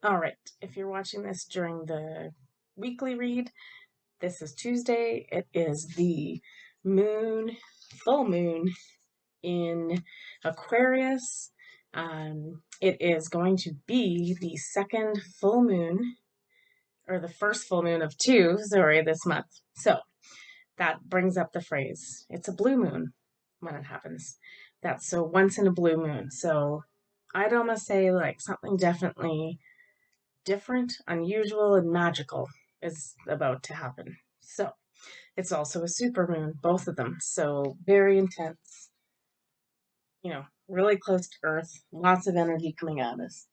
All right, if you're watching this during the weekly read, this is Tuesday. It is the moon, full moon in Aquarius. It is going to be the second full moon, or the first full moon of two, sorry, this month. So that brings up the phrase, it's a blue moon when it happens. That's so once in a blue moon. So I'd almost say like something definitely different, unusual, and magical is about to happen. So it's also a supermoon, both of them. So very intense, really close to Earth, lots of energy coming at us.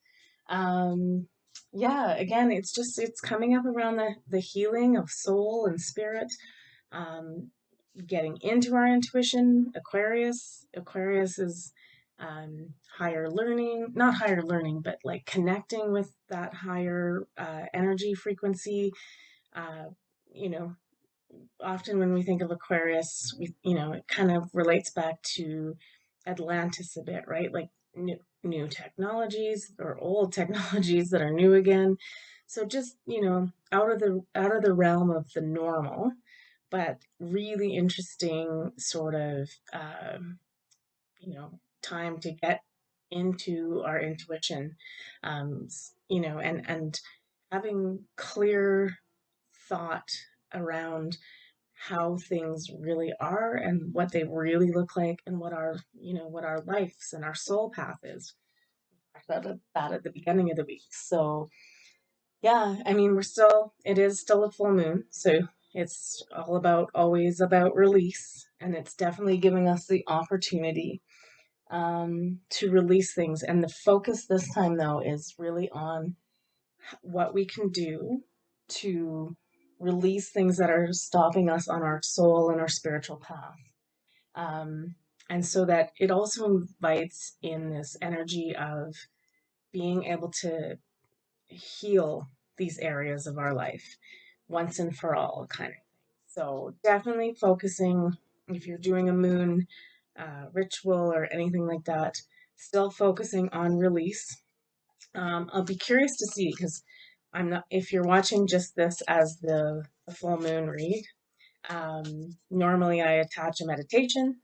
Um, yeah, again, it's coming up around the healing of soul and spirit, um, getting into our intuition. Aquarius is higher learning, not higher learning, but like connecting with that higher energy frequency. Uh, you know, Often when we think of Aquarius, it kind of relates back to Atlantis a bit, right? Like new technologies or old technologies that are new again. So just, out of the realm of the normal, but really interesting sort of time to get into our intuition, and having clear thought around how things really are and what they really look like and what our lives and our soul path is. I talked about that at the beginning of the week. So yeah, I mean, it is still a full moon, so it's always about release, and it's definitely giving us the opportunity to release things. And the focus this time, though, is really on what we can do to release things that are stopping us on our soul and our spiritual path. Um, and so that it also invites in this energy of being able to heal these areas of our life once and for all, kind of thing. So definitely focusing, if you're doing a moon ritual or anything like that, still focusing on release. I'll be curious to see because I'm not. If you're watching just this as the full moon read, normally I attach a meditation,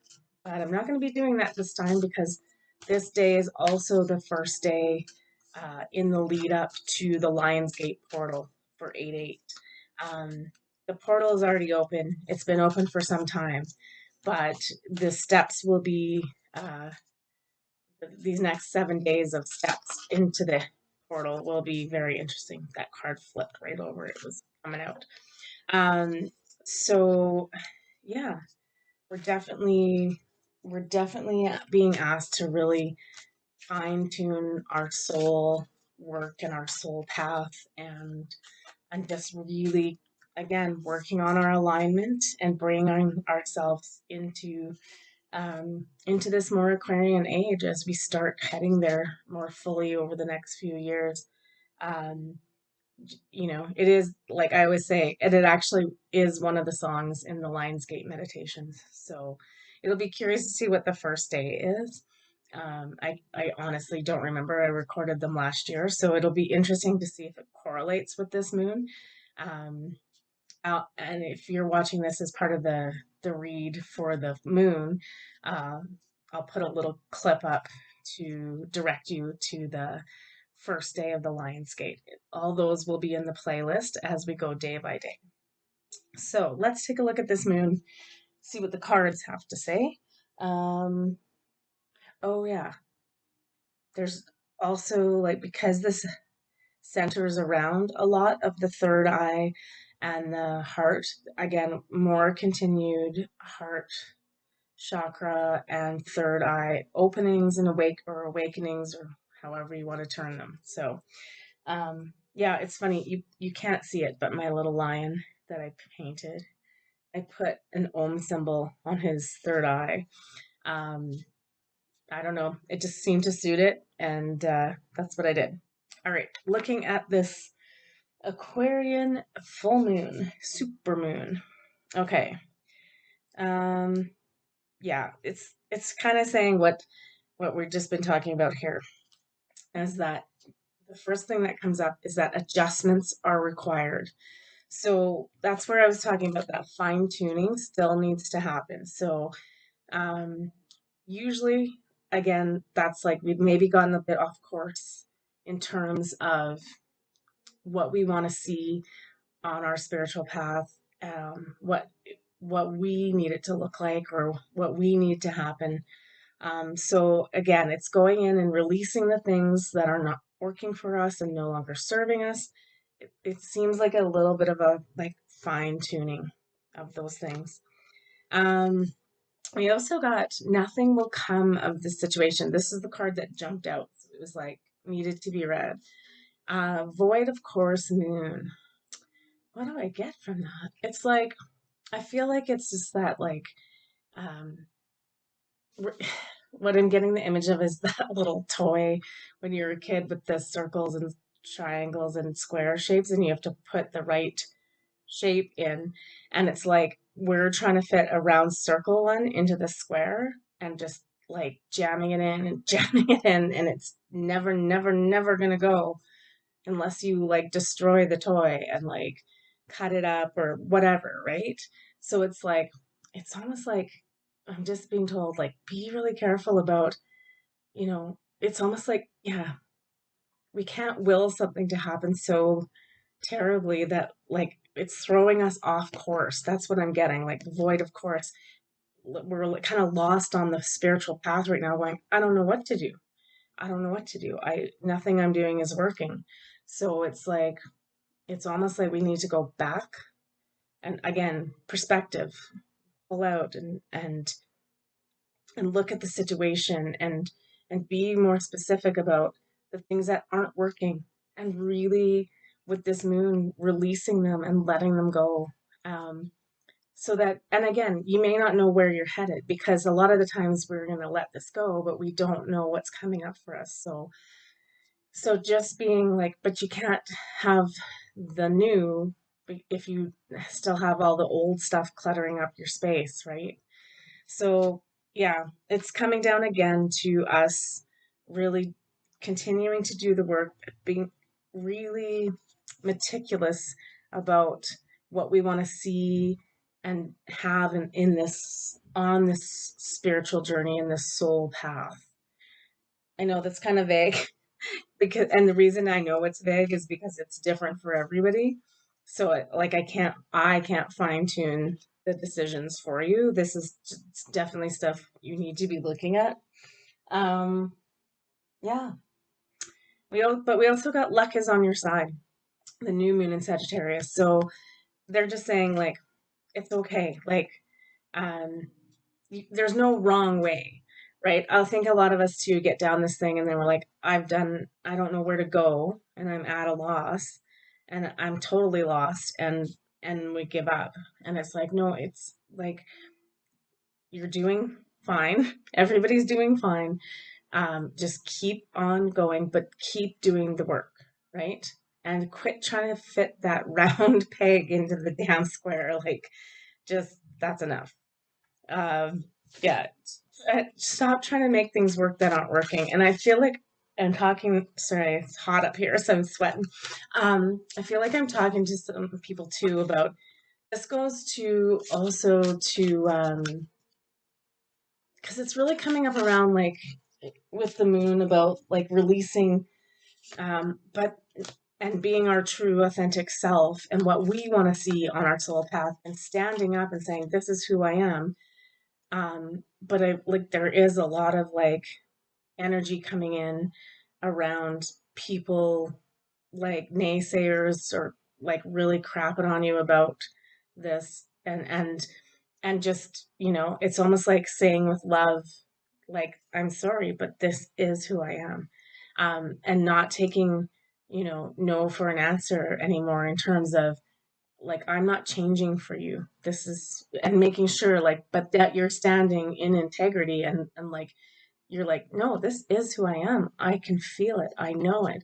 but I'm not going to be doing that this time because this day is also the first day in the lead up to the Lionsgate portal for 8/8. Um, the portal is already open. It's been open for some time, but the steps will be these next 7 days of steps into the portal will be very interesting. That card flipped right over. It was coming out. Um, so yeah, we're definitely we're definitely being asked to really fine tune our soul work and our soul path, and just really again working on our alignment and bringing ourselves into this more Aquarian age as we start heading there more fully over the next few years. Um, it is like I always say, and it actually is one of the songs in the Lionsgate meditations. So it'll be curious to see what the first day is. I honestly don't remember. I recorded them last year, so it'll be interesting to see if it correlates with this moon. Um, and if you're watching this as part of the read for the moon, uh, I'll put a little clip up to direct you to the first day of the Lionsgate. All those will be in the playlist as we go day by day. So let's take a look at this moon, see what the cards have to say. Um, oh yeah, there's also like because this centers around a lot of the third eye and the heart. Again, more continued heart chakra and third eye openings and awakenings or however you want to turn them. So yeah, it's funny you can't see it, but my little lion that I painted, I put an Om symbol on his third eye. Um, I don't know, it just seemed to suit it, and that's what I did. All right, looking at this Aquarian full moon, super moon. Okay. Um, yeah, it's kind of saying what we've just been talking about here is that the first thing that comes up is that adjustments are required. So that's where I was talking about that fine tuning still needs to happen. So um, usually, again, that's like we've maybe gotten a bit off course in terms of what we want to see on our spiritual path, what we need it to look like, or what we need to happen. So again, it's going in and releasing the things that are not working for us and no longer serving us. It seems like a little bit of a like fine tuning of those things. Um, we also got nothing will come of the situation. This is the card that jumped out. It was like needed to be read. Void of course, moon. What do I get from that? It's like I feel like it's just that like um what I'm getting the image of is that little toy when you're a kid with the circles and triangles and square shapes, and you have to put the right shape in. And it's like we're trying to fit a round circle one into the square and just like jamming it in and jamming it in. And it's never, never, never going to go unless you like destroy the toy and like cut it up or whatever, right? So it's like, it's almost like I'm just being told, like, be really careful about, it's almost like, yeah, we can't will something to happen so terribly that like it's throwing us off course. That's what I'm getting, like void of course. We're like, kind of lost on the spiritual path right now, going, I don't know what to do. I don't know what to do. Nothing I'm doing is working. So it's like it's almost like we need to go back and again, perspective, pull out and look at the situation and be more specific about the things that aren't working and really with this moon releasing them and letting them go. um, so that, and again, you may not know where you're headed because a lot of the times we're going to let this go but we don't know what's coming up for us. So just being like, but you can't have the new if you still have all the old stuff cluttering up your space, right? So, yeah, it's coming down again to us really continuing to do the work, being really meticulous about what we want to see and have in this on this spiritual journey in this soul path. I know that's kind of vague because, and the reason I know it's vague is because it's different for everybody. So like I can't fine tune the decisions for you. This is definitely stuff you need to be looking at. Um, yeah, but we also got luck is on your side. The new moon in Sagittarius. So they're just saying like it's okay. Like um, there's no wrong way, right? I think a lot of us too get down this thing and then we're like, I don't know where to go and I'm at a loss and I'm totally lost and we give up. And it's like, no, it's like you're doing fine. Everybody's doing fine. Just keep on going, but keep doing the work, right? And quit trying to fit that round peg into the damn square. Like, just that's enough. Um, yeah, stop trying to make things work that aren't working. And I feel like I'm talking, sorry, it's hot up here, so I'm sweating. I feel like I'm talking to some people too about this goes to also to because it's really coming up around like with the moon about like releasing but and being our true authentic self and what we want to see on our soul path and standing up and saying this is who I am. But I like there is a lot of like energy coming in around people like naysayers or like really crapping on you about this and just it's almost like saying with love like I'm sorry but this is who I am, and not taking no for an answer anymore in terms of like I'm not changing for you, this is, and making sure like but that you're standing in integrity and like you're like no, this is who I am, I can feel it, I know it,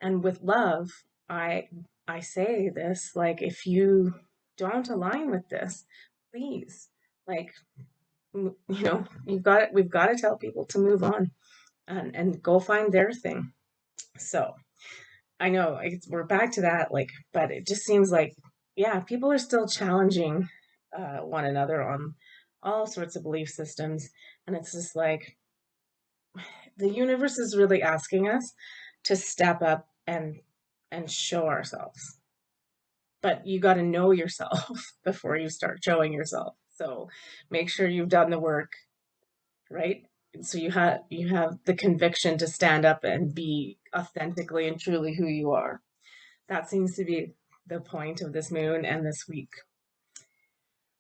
and with love i I say this like if you don't align with this, please, like we've got to tell people to move on and go find their thing. So I know we're back to that, like, but it just seems like, yeah, people are still challenging one another on all sorts of belief systems, and it's just like the universe is really asking us to step up and show ourselves. But you got to know yourself before you start showing yourself. So make sure you've done the work, right? So you have the conviction to stand up and be authentically and truly who you are. That seems to be the point of this moon and this week.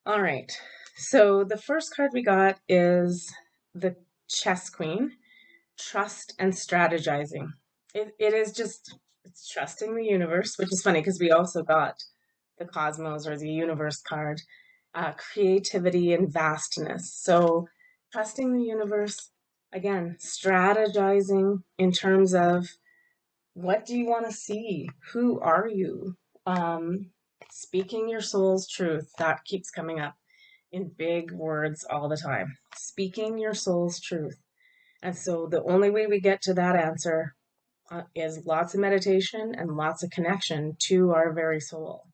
All right. So the first card we got is the Chess Queen, trust and strategizing. It is just, it's trusting the universe, which is funny because we also got the cosmos or the universe card, creativity and vastness. So trusting the universe, again, strategizing in terms of what do you want to see? Who are you? Um, Speaking your soul's truth, that keeps coming up in big words all the time. Speaking your soul's truth. And so the only way we get to that answer is lots of meditation and lots of connection to our very soul.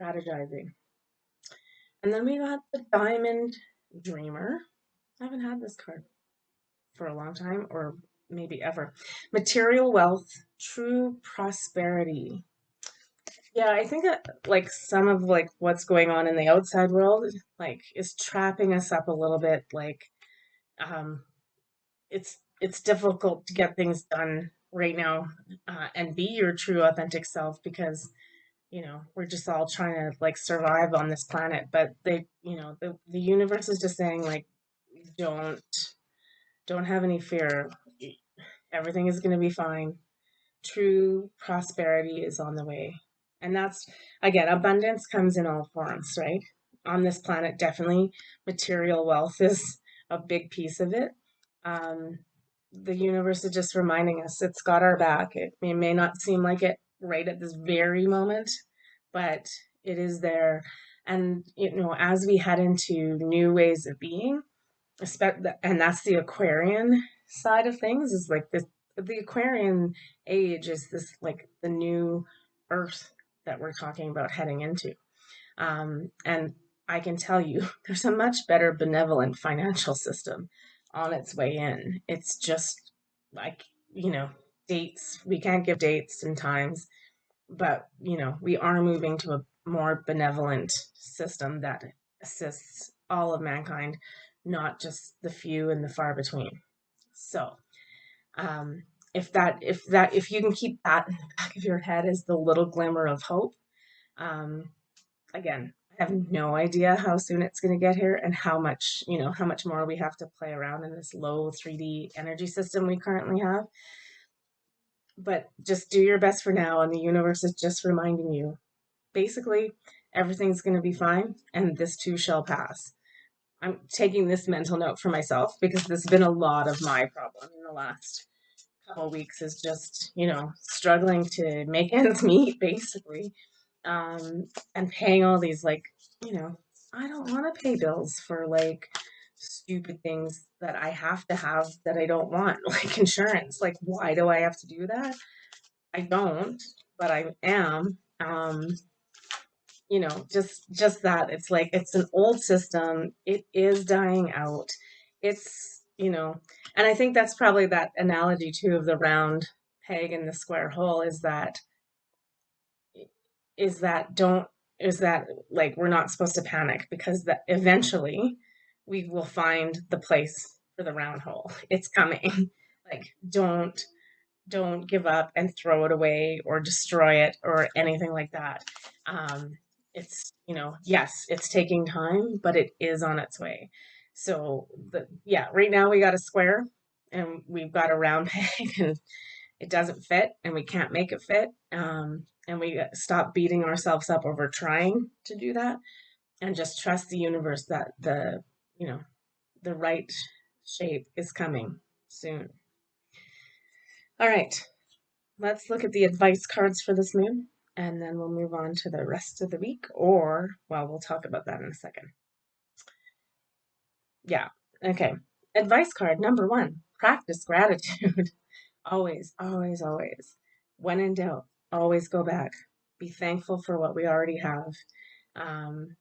Strategizing. And then we got the Diamond Dreamer. I haven't had this card for a long time, or maybe ever. Material wealth, true prosperity. Yeah, I think that like some of like what's going on in the outside world like is trapping us up a little bit. Like um, it's difficult to get things done right now and be your true authentic self because we're just all trying to like survive on this planet. But the universe is just saying like don't don't have any fear. Everything is going to be fine. True prosperity is on the way. And that's, again, abundance comes in all forms, right? On this planet, definitely material wealth is a big piece of it. Um, the universe is just reminding us it's got our back. It may not seem like it right at this very moment, but it is there. And, as we head into new ways of being, and that's the Aquarian side of things, is like this, the Aquarian age is this like the new earth that we're talking about heading into. And I can tell you there's a much better benevolent financial system on its way in. It's just like, dates, we can't give dates and times, but we are moving to a more benevolent system that assists all of mankind, not just the few and the far between. So um, if you can keep that in the back of your head as the little glimmer of hope, um, again, I have no idea how soon it's going to get here and how much more we have to play around in this low 3D energy system we currently have. But just do your best for now, and the universe is just reminding you basically everything's going to be fine and this too shall pass. I'm taking this mental note for myself because this has been a lot of my problem in the last couple of weeks, is just struggling to make ends meet basically, and paying all these like you know I don't want to pay bills for like stupid things that I have to have that I don't want, like insurance. Like, why do I have to do that? I don't, but I am. Just that it's like it's an old system. It is dying out. And I think that's probably that analogy too of the round peg and the square hole, is that don't is that like we're not supposed to panic because that eventually we will find the place for the round hole. It's coming. Like, don't give up and throw it away or destroy it or anything like that. Um, yes, it's taking time, but it is on its way. So, yeah, right now we got a square and we've got a round peg and it doesn't fit and we can't make it fit. And we stop beating ourselves up over trying to do that and just trust the universe that you know, the right shape is coming soon. All right. Let's look at the advice cards for this moon, and then we'll move on to the rest of the week, or, well, we'll talk about that in a second. Yeah, okay. Advice card number one, practice gratitude. Always, always, always. When in doubt, always go back. Be thankful for what we already have. Um,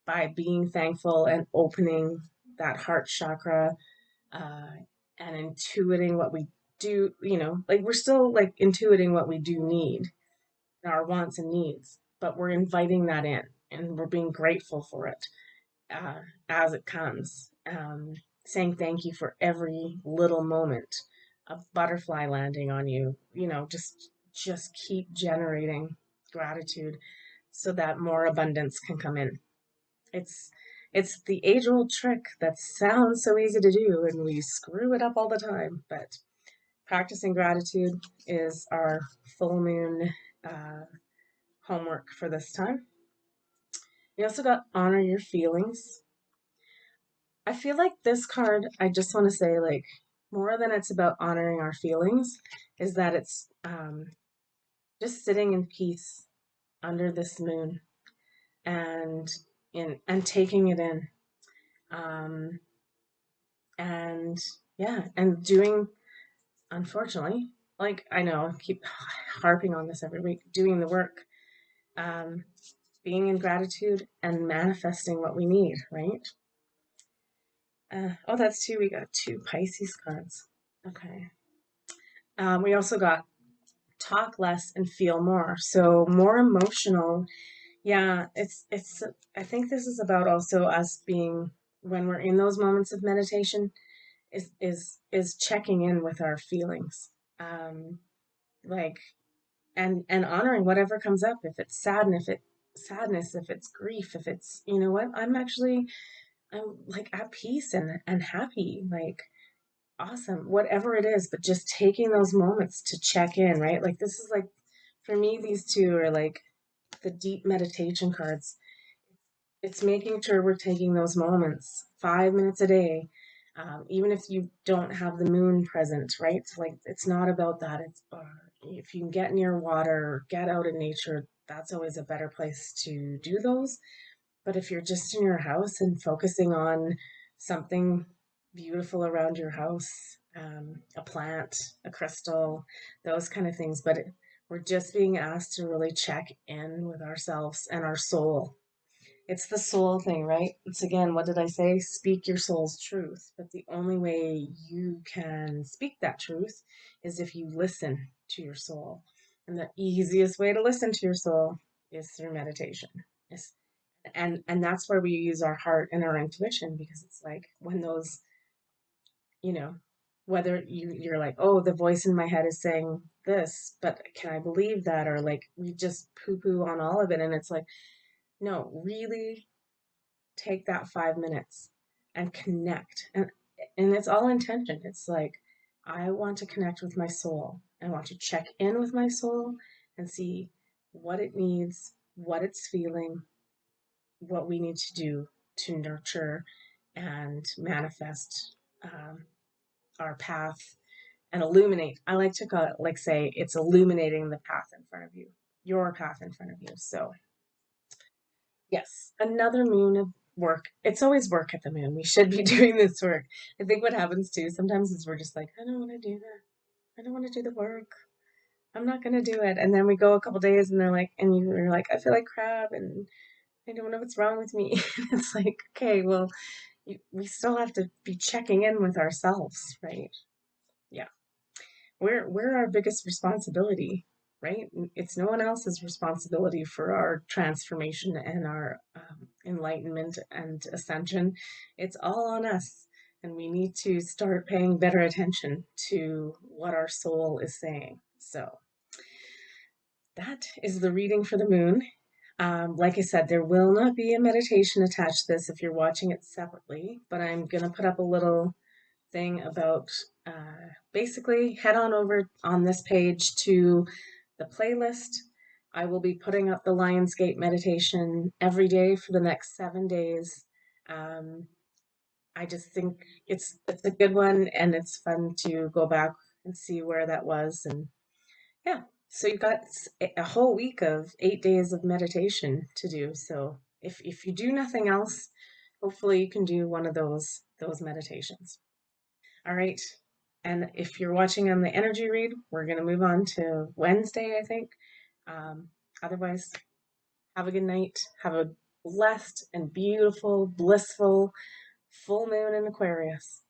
by being thankful and opening that heart chakra, uh, and intuiting what we do, like we're still like intuiting what we do need, our wants and needs, but we're inviting that in and we're being grateful for it uh, as it comes. Saying thank you for every little moment of butterfly landing on you. Just keep generating gratitude so that more abundance can come in. It's it's the age old trick that sounds so easy to do and we screw it up all the time. But practicing gratitude is our full moon uh, homework for this time. We also got honor your feelings. I feel like this card, I just want to say, like, more than it's about honoring our feelings, is that it's just sitting in peace under this moon and and taking it in. Um, and yeah, and doing, unfortunately, like I know I keep harping on this every week, doing the work, um, being in gratitude and manifesting what we need, right? Oh, that's two. We got two Pisces cards. Okay. We also got talk less and feel more. So more emotional. Yeah, it's I think this is about also us being when we're in those moments of meditation is checking in with our feelings. Like and honoring whatever comes up, if it's sadness, if it's grief, if it's what, I'm like at peace and happy, like awesome, whatever it is, but just taking those moments to check in, right? Like this is like for me, these two are like the deep meditation cards. It's making sure we're taking those moments, 5 minutes a day, even if you don't have the moon present, right? So like it's not about that. It's if you can get near water or get out in nature, that's always a better place to do those. But if you're just in your house and focusing on something beautiful around your house, a plant, a crystal, those kind of things, but we're just being asked to really check in with ourselves and our soul. It's the soul thing, right? It's again, what did I say? Speak your soul's truth. But the only way you can speak that truth is if you listen to your soul. And the easiest way to listen to your soul is through meditation. Is and that's where we use our heart and our intuition, because it's like when those, you know, whether you're like, oh, the voice in my head is saying this, but can I believe that? Or like we just poo poo on all of it. And it's like, no, really take that 5 minutes and connect. And it's all intention. It's like I want to connect with my soul. I want to check in with my soul and see what it needs, what it's feeling, what we need to do to nurture and manifest our path and illuminate. I like to call it, like, say, it's illuminating the path in front of you, your path in front of you. So yes, another moon of work. It's always work at the moon. We should be doing this work. I think what happens too sometimes is we're just like, I don't want to do that. I don't want to do the work. I'm not going to do it. And then we go a couple days and they're like, and you're like, I feel like crap and I don't know what's wrong with me. It's like, okay, well, we still have to be checking in with ourselves, right? Yeah. We're our biggest responsibility, right? It's no one else's responsibility for our transformation and our enlightenment and ascension. It's all on us, and we need to start paying better attention to what our soul is saying. So that is the reading for the moon. Like I said, there will not be a meditation attached to this if you're watching it separately, but I'm going to put up a little thing about basically head on over on this page to the playlist. I will be putting up the Lionsgate meditation every day for the next 7 days. Um, I just think it's a good one and it's fun to go back and see where that was. And yeah, so you've got a whole week of 8 days of meditation to do. So if you do nothing else, hopefully you can do one of those meditations. All right. And if you're watching on the energy read, we're going to move on to Wednesday, I think. Um, Otherwise, have a good night. Have a blessed and beautiful, blissful full moon in Aquarius.